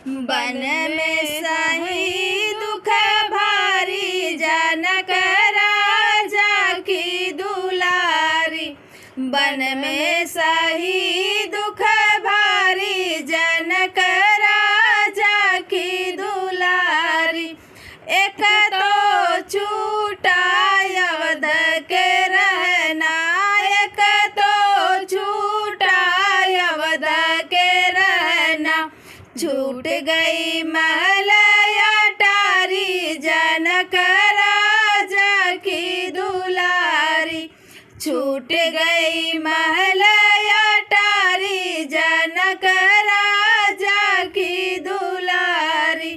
बन में सही दुख भारी जनक राजा की दुलारी। बन में सही दुख भारी जनक राजा की दुलारी। एक तो छूटा अवध के रहना, एक तो छूटा अवध के रहना। छूट गई महल अटारी जनक राजा की दुलारी। छूट गई महल अटारी जनक राजा की दुलारी।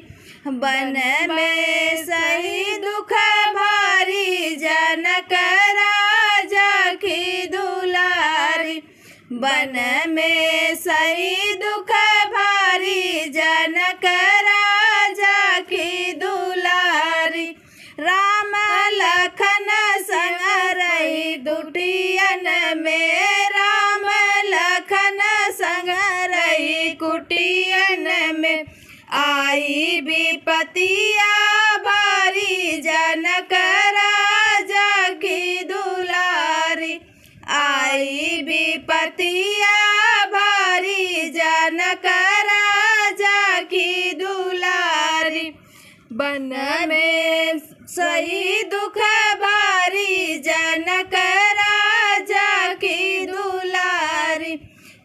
बन में सही दुख भारी जनक राजा की दुलारी। बन में सही दुख भारी जनक राजा की दुलारी। राम लखन संग रही दुटियन में, राम लखन संग रही कुटियन में। आई विपतिया भारी जनक राजा की दुलारी। आई विपतिया भारी जनक राजा की दुलारी। बन में सही दुख भारी जनक राजा की दुलारी।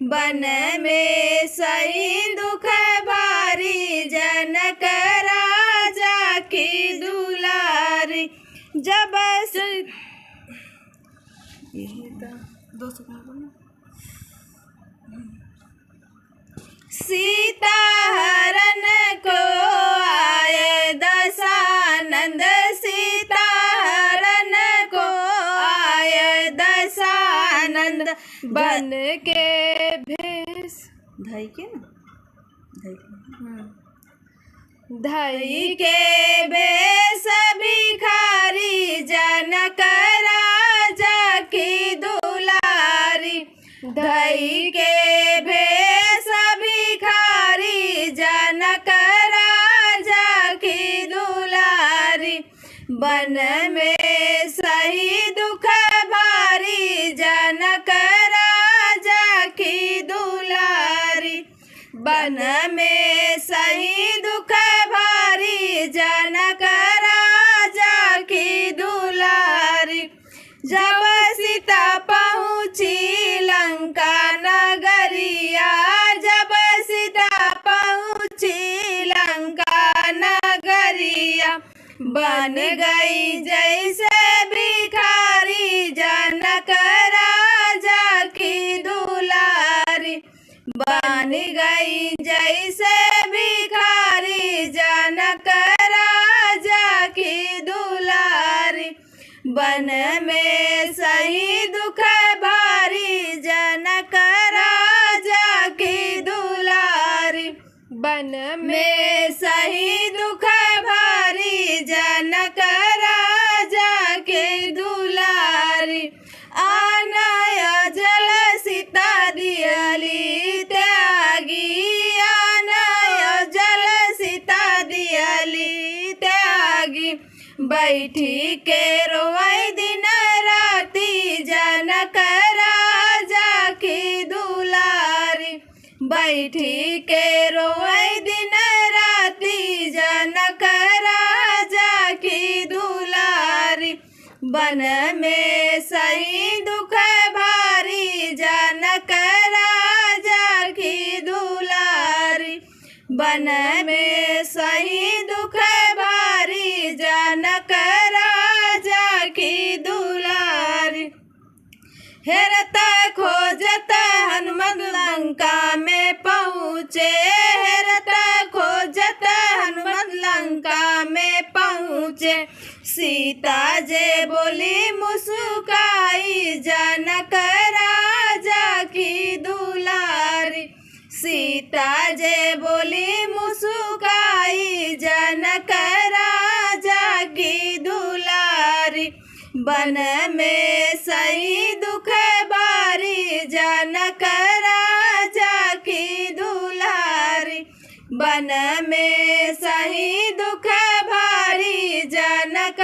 बन में सही दुख भारी जनक राजा की दुलारी। जब सीता हरण को आए दशानंद, सीता हरण को आए दशानंद। बन के भेष धई के धई के भेष भिखारी जनक राजा की दुलारी। धई के भेष भिखारी जनक राजा की दुलारी। बन में सही दुख भारी जनक राजा की दुलारी। बन में सही दुख भारी जनक राजा की दुलारी। जब सीता पहुँची लंका नगरिया, जब सीता पहुँची लंका नगरिया। बन गई जैसे भिखारी जनक राजा की दुलारी। बन गई जैसे भिखारी जनक राजा की दुलारी। बन में सही दुख भारी जनक राजा की दुलारी। बन में सही दुख भारी जनक राजा की दुलारी। आनय जल सीता दियली त्यागी, आनय जल सीता दियली त्यागी। बैठी के रोई दिन राती जनक राजा की दुलारी। बैठी के रोई दिन राती जनक राजा की दुलारी। बन में सही दुख भारी जनक राजा की दुलारी। बन में सही दुख भारी जनक राजा की दुलारी। हेरता खोजत हनुमत लंका में पहुँचे, हेरता खोजत हनुमत लंका में पहुँचे। सीता जे बोली मुस्काई जनक राजा की दुलारी। सीता जे बोली मुस्काई जनक राजा की दुलारी। बन में सही दुख भारी जनक राजा की दुलारी। बन में सही दुख भारी जनक